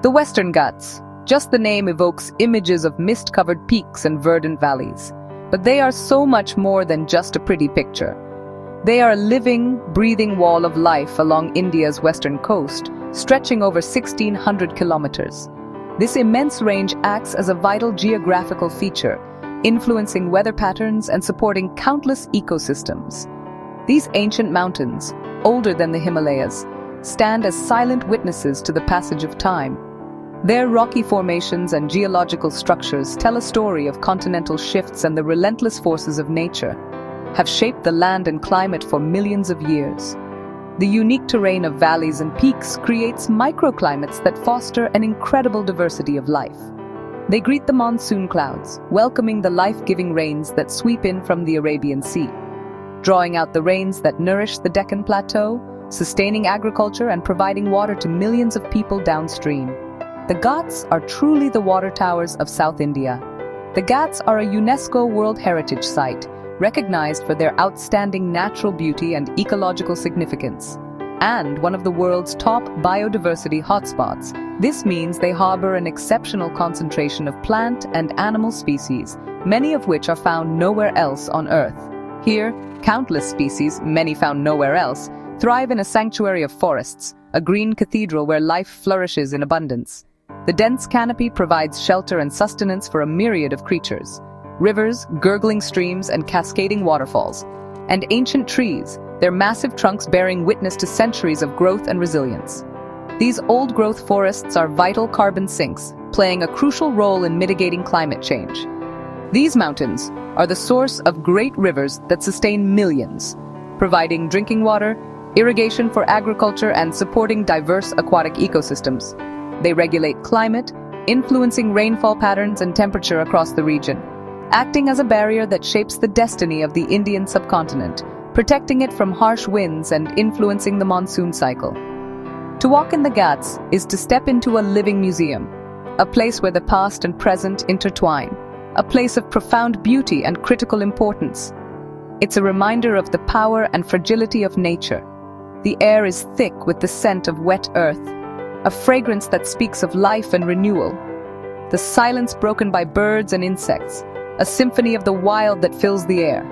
The Western Ghats. Just the name evokes images of mist-covered peaks and verdant valleys. But they are so much more than just a pretty picture. They are a living, breathing wall of life along India's western coast, stretching over 1,600 kilometers. This immense range acts as a vital geographical feature, influencing weather patterns and supporting countless ecosystems. These ancient mountains, older than the Himalayas, stand as silent witnesses to the passage of time. Their rocky formations and geological structures tell a story of continental shifts, and the relentless forces of nature have shaped the land and climate for millions of years. The unique terrain of valleys and peaks creates microclimates that foster an incredible diversity of life. They greet the monsoon clouds, welcoming the life-giving rains that sweep in from the Arabian Sea, drawing out the rains that nourish the Deccan Plateau, sustaining agriculture and providing water to millions of people downstream. The Ghats are truly the water towers of South India. The Ghats are a UNESCO World Heritage Site, recognized for their outstanding natural beauty and ecological significance, and one of the world's top biodiversity hotspots. This means they harbor an exceptional concentration of plant and animal species, many of which are found nowhere else on Earth. Here, countless species, many found nowhere else, thrive in a sanctuary of forests, a green cathedral where life flourishes in abundance. The dense canopy provides shelter and sustenance for a myriad of creatures. Rivers, gurgling streams, and cascading waterfalls. And ancient trees, their massive trunks bearing witness to centuries of growth and resilience. These old-growth forests are vital carbon sinks, playing a crucial role in mitigating climate change. These mountains are the source of great rivers that sustain millions, providing drinking water, irrigation for agriculture, and supporting diverse aquatic ecosystems. They regulate climate, influencing rainfall patterns and temperature across the region, acting as a barrier that shapes the destiny of the Indian subcontinent, protecting it from harsh winds and influencing the monsoon cycle. To walk in the Ghats is to step into a living museum, a place where the past and present intertwine, a place of profound beauty and critical importance. It's a reminder of the power and fragility of nature. The air is thick with the scent of wet earth, a fragrance that speaks of life and renewal. The silence broken by birds and insects, a symphony of the wild that fills the air.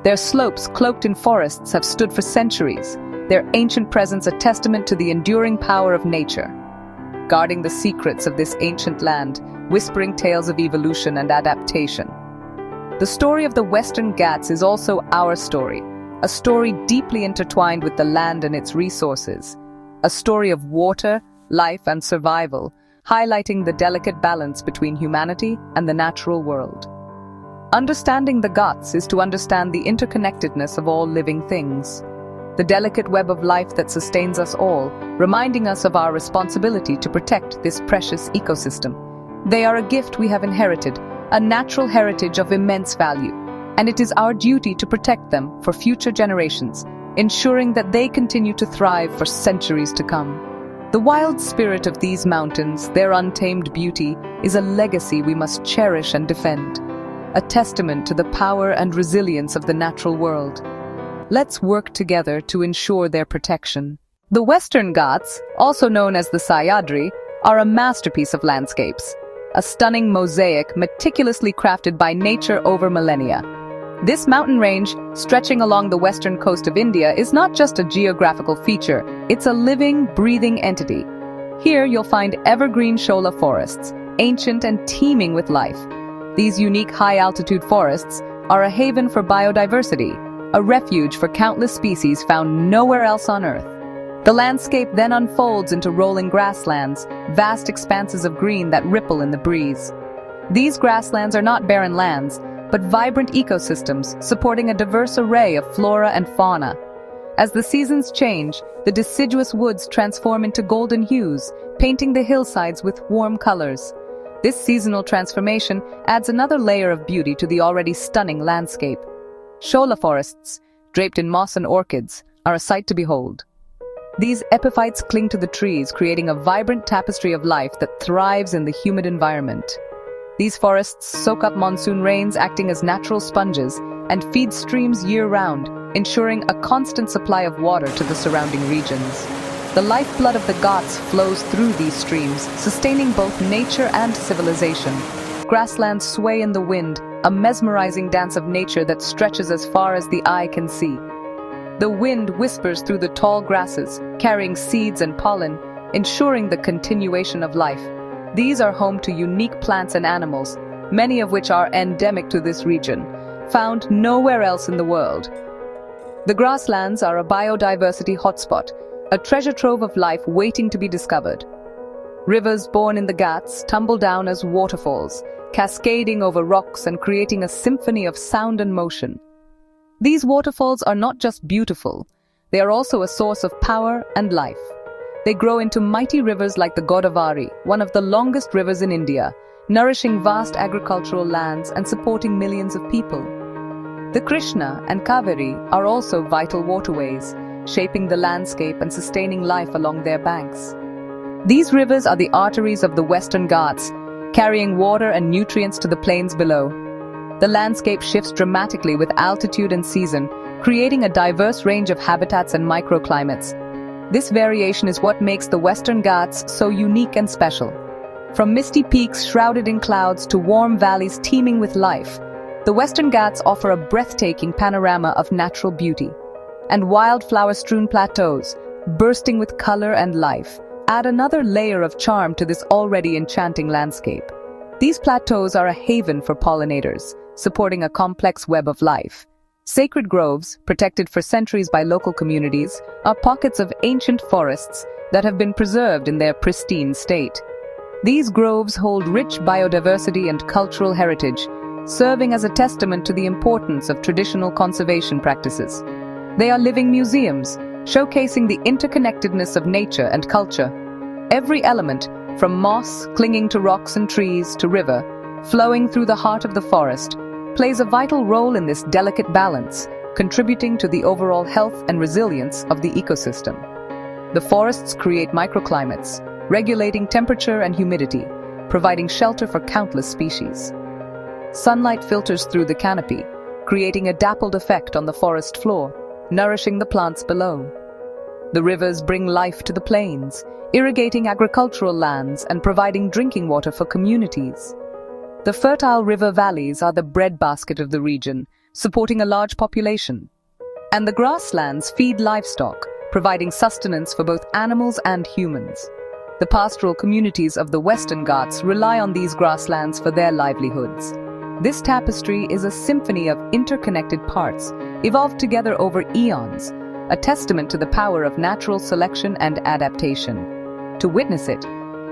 Their slopes, cloaked in forests, have stood for centuries, their ancient presence a testament to the enduring power of nature. Guarding the secrets of this ancient land, whispering tales of evolution and adaptation. The story of the Western Ghats is also our story, a story deeply intertwined with the land and its resources. A story of water, life, and survival, highlighting the delicate balance between humanity and the natural world. Understanding the Ghats is to understand the interconnectedness of all living things, the delicate web of life that sustains us all, reminding us of our responsibility to protect this precious ecosystem. They are a gift we have inherited, a natural heritage of immense value, and it is our duty to protect them for future generations, ensuring that they continue to thrive for centuries to come. The wild spirit of these mountains, their untamed beauty, is a legacy we must cherish and defend, a testament to the power and resilience of the natural world. Let's work together to ensure their protection. The Western Ghats, also known as the Sahyadri, are a masterpiece of landscapes, a stunning mosaic meticulously crafted by nature over millennia. This mountain range, stretching along the western coast of India, is not just a geographical feature, it's a living, breathing entity. Here you'll find evergreen Shola forests, ancient and teeming with life. These unique high-altitude forests are a haven for biodiversity, a refuge for countless species found nowhere else on Earth. The landscape then unfolds into rolling grasslands, vast expanses of green that ripple in the breeze. These grasslands are not barren lands, but vibrant ecosystems supporting a diverse array of flora and fauna. As the seasons change, the deciduous woods transform into golden hues, painting the hillsides with warm colors. This seasonal transformation adds another layer of beauty to the already stunning landscape. Shola forests, draped in moss and orchids, are a sight to behold. These epiphytes cling to the trees, creating a vibrant tapestry of life that thrives in the humid environment. These forests soak up monsoon rains, acting as natural sponges, and feed streams year-round, ensuring a constant supply of water to the surrounding regions. The lifeblood of the Ghats flows through these streams, sustaining both nature and civilization. Grasslands sway in the wind, a mesmerizing dance of nature that stretches as far as the eye can see. The wind whispers through the tall grasses, carrying seeds and pollen, ensuring the continuation of life. These are home to unique plants and animals, many of which are endemic to this region, found nowhere else in the world. The grasslands are a biodiversity hotspot, a treasure trove of life waiting to be discovered. Rivers born in the Ghats tumble down as waterfalls, cascading over rocks and creating a symphony of sound and motion. These waterfalls are not just beautiful, they are also a source of power and life. They grow into mighty rivers like the Godavari, one of the longest rivers in India, nourishing vast agricultural lands and supporting millions of people. The Krishna and Kaveri are also vital waterways, shaping the landscape and sustaining life along their banks. These rivers are the arteries of the Western Ghats, carrying water and nutrients to the plains below. The landscape shifts dramatically with altitude and season, creating a diverse range of habitats and microclimates. This variation is what makes the Western Ghats so unique and special. From misty peaks shrouded in clouds to warm valleys teeming with life, the Western Ghats offer a breathtaking panorama of natural beauty. And wildflower-strewn plateaus, bursting with color and life, add another layer of charm to this already enchanting landscape. These plateaus are a haven for pollinators, supporting a complex web of life. Sacred groves, protected for centuries by local communities, are pockets of ancient forests that have been preserved in their pristine state. These groves hold rich biodiversity and cultural heritage, serving as a testament to the importance of traditional conservation practices. They are living museums, showcasing the interconnectedness of nature and culture. Every element, from moss clinging to rocks and trees to river, flowing through the heart of the forest, plays a vital role in this delicate balance, contributing to the overall health and resilience of the ecosystem. The forests create microclimates, regulating temperature and humidity, providing shelter for countless species. Sunlight filters through the canopy, creating a dappled effect on the forest floor, nourishing the plants below. The rivers bring life to the plains, irrigating agricultural lands and providing drinking water for communities. The fertile river valleys are the breadbasket of the region, supporting a large population. And the grasslands feed livestock, providing sustenance for both animals and humans. The pastoral communities of the Western Ghats rely on these grasslands for their livelihoods. This tapestry is a symphony of interconnected parts, evolved together over eons, a testament to the power of natural selection and adaptation. To witness it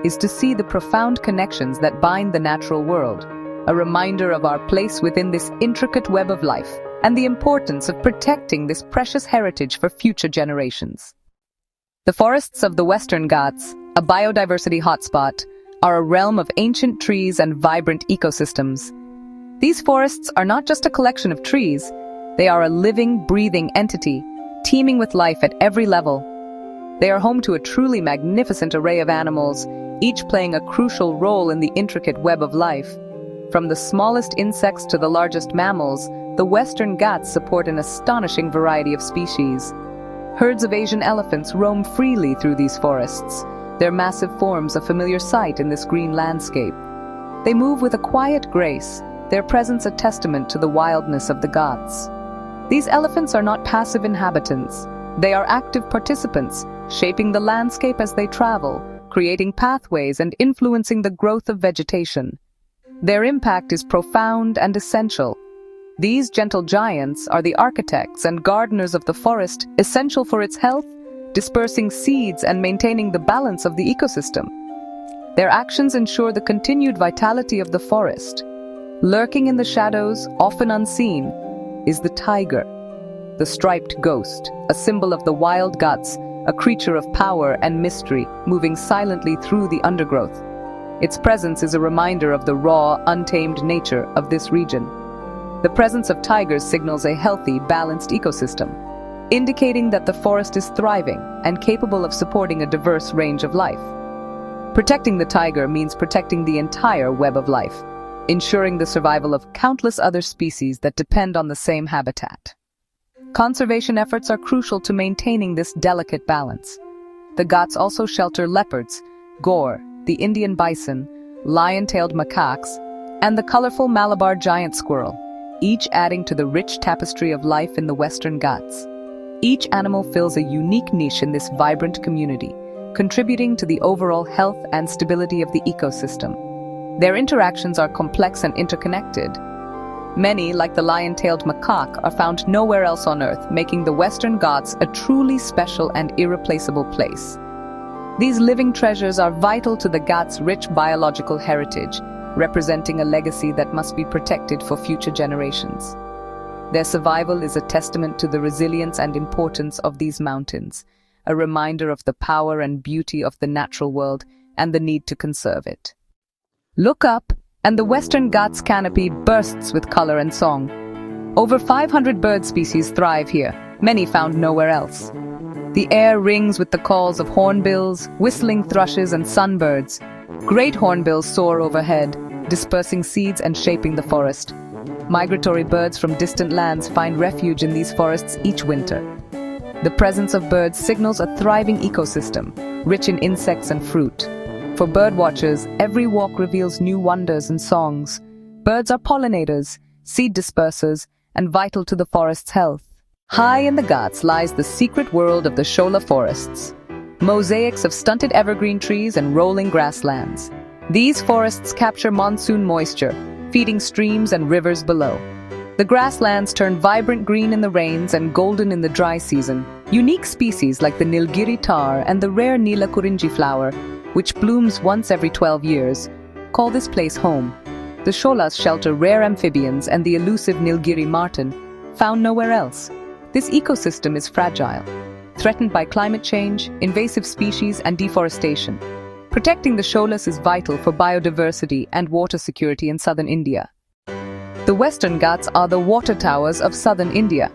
is to see the profound connections that bind the natural world, a reminder of our place within this intricate web of life, and the importance of protecting this precious heritage for future generations. The forests of the Western Ghats, a biodiversity hotspot, are a realm of ancient trees and vibrant ecosystems. These forests are not just a collection of trees, they are a living, breathing entity, teeming with life at every level. They are home to a truly magnificent array of animals, each playing a crucial role in the intricate web of life. From the smallest insects to the largest mammals, the Western Ghats support an astonishing variety of species. Herds of Asian elephants roam freely through these forests, their massive forms a familiar sight in this green landscape. They move with a quiet grace, their presence a testament to the wildness of the Ghats. These elephants are not passive inhabitants. They are active participants, shaping the landscape as they travel, creating pathways and influencing the growth of vegetation. Their impact is profound and essential. These gentle giants are the architects and gardeners of the forest, essential for its health, dispersing seeds and maintaining the balance of the ecosystem. Their actions ensure the continued vitality of the forest. Lurking in the shadows, often unseen, is the tiger, the striped ghost, a symbol of the wild Ghats, a creature of power and mystery, moving silently through the undergrowth. Its presence is a reminder of the raw, untamed nature of this region. The presence of tigers signals a healthy, balanced ecosystem, indicating that the forest is thriving and capable of supporting a diverse range of life. Protecting the tiger means protecting the entire web of life, ensuring the survival of countless other species that depend on the same habitat. Conservation efforts are crucial to maintaining this delicate balance. The Ghats also shelter leopards, gaur, the Indian bison, lion-tailed macaques, and the colorful Malabar giant squirrel, each adding to the rich tapestry of life in the Western Ghats. Each animal fills a unique niche in this vibrant community, contributing to the overall health and stability of the ecosystem. Their interactions are complex and interconnected. Many, like the lion-tailed macaque, are found nowhere else on Earth, making the Western Ghats a truly special and irreplaceable place. These living treasures are vital to the Ghats' rich biological heritage, representing a legacy that must be protected for future generations. Their survival is a testament to the resilience and importance of these mountains, a reminder of the power and beauty of the natural world and the need to conserve it. Look up, and the Western Ghats canopy bursts with color and song. Over 500 bird species thrive here, many found nowhere else. The air rings with the calls of hornbills, whistling thrushes, and sunbirds. Great hornbills soar overhead, dispersing seeds and shaping the forest. Migratory birds from distant lands find refuge in these forests each winter. The presence of birds signals a thriving ecosystem, rich in insects and fruit. For birdwatchers, every walk reveals new wonders and songs. Birds are pollinators, seed dispersers, and vital to the forest's health. High in the Ghats lies the secret world of the Shola forests, mosaics of stunted evergreen trees and rolling grasslands. These forests capture monsoon moisture, feeding streams and rivers below. The grasslands turn vibrant green in the rains and golden in the dry season. Unique species like the Nilgiri Tahr and the rare Nilgiri flower, which blooms once every 12 years, call this place home. The Sholas shelter rare amphibians and the elusive Nilgiri marten, found nowhere else. This ecosystem is fragile, threatened by climate change, invasive species, and deforestation. Protecting the Sholas is vital for biodiversity and water security in southern India. The Western Ghats are the water towers of southern India.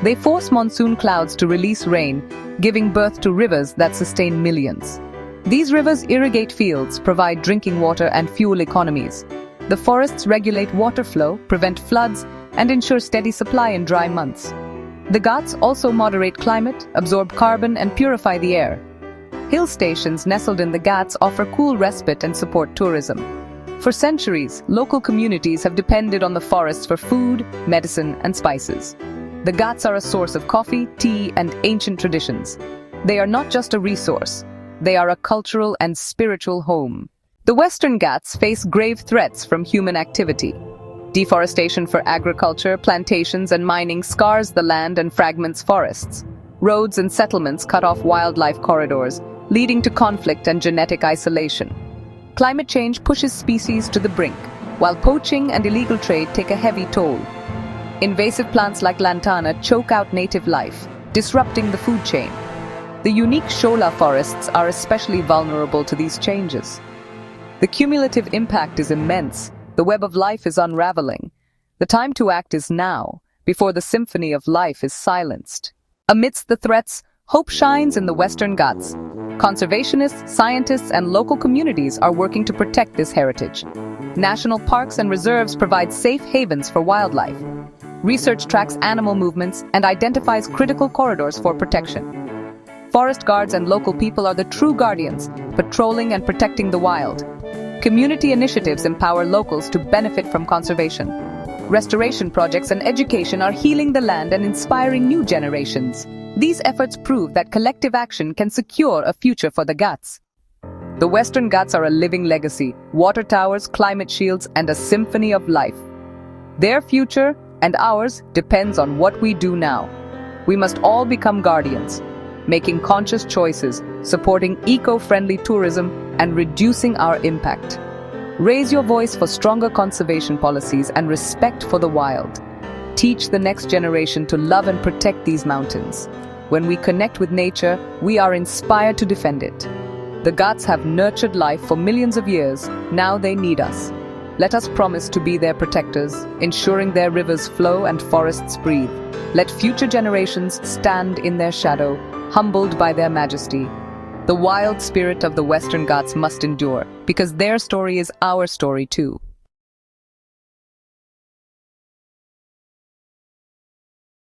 They force monsoon clouds to release rain, giving birth to rivers that sustain millions. These rivers irrigate fields, provide drinking water and fuel economies. The forests regulate water flow, prevent floods, and ensure steady supply in dry months. The Ghats also moderate climate, absorb carbon, and purify the air. Hill stations nestled in the Ghats offer cool respite and support tourism. For centuries, local communities have depended on the forests for food, medicine, and spices. The Ghats are a source of coffee, tea, and ancient traditions. They are not just a resource. They are a cultural and spiritual home. The Western Ghats face grave threats from human activity. Deforestation for agriculture, plantations, and mining scars the land and fragments forests. Roads and settlements cut off wildlife corridors, leading to conflict and genetic isolation. Climate change pushes species to the brink, while poaching and illegal trade take a heavy toll. Invasive plants like lantana choke out native life, disrupting the food chain. The unique Shola forests are especially vulnerable to these changes. The cumulative impact is immense. The web of life is unraveling. The time to act is now, before the symphony of life is silenced. Amidst the threats, hope shines in the Western Ghats. Conservationists, scientists, and local communities are working to protect this heritage. National parks and reserves provide safe havens for wildlife. Research tracks animal movements and identifies critical corridors for protection. Forest guards and local people are the true guardians, patrolling and protecting the wild. Community initiatives empower locals to benefit from conservation. Restoration projects and education are healing the land and inspiring new generations. These efforts prove that collective action can secure a future for the Ghats. The Western Ghats are a living legacy, water towers, climate shields, and a symphony of life. Their future and ours depends on what we do now. We must all become guardians, making conscious choices, supporting eco-friendly tourism, and reducing our impact. Raise your voice for stronger conservation policies and respect for the wild. Teach the next generation to love and protect these mountains. When we connect with nature, we are inspired to defend it. The Ghats have nurtured life for millions of years. Now they need us. Let us promise to be their protectors, ensuring their rivers flow and forests breathe. Let future generations stand in their shadow, humbled by their majesty. The wild spirit of the Western Ghats must endure, because their story is our story too.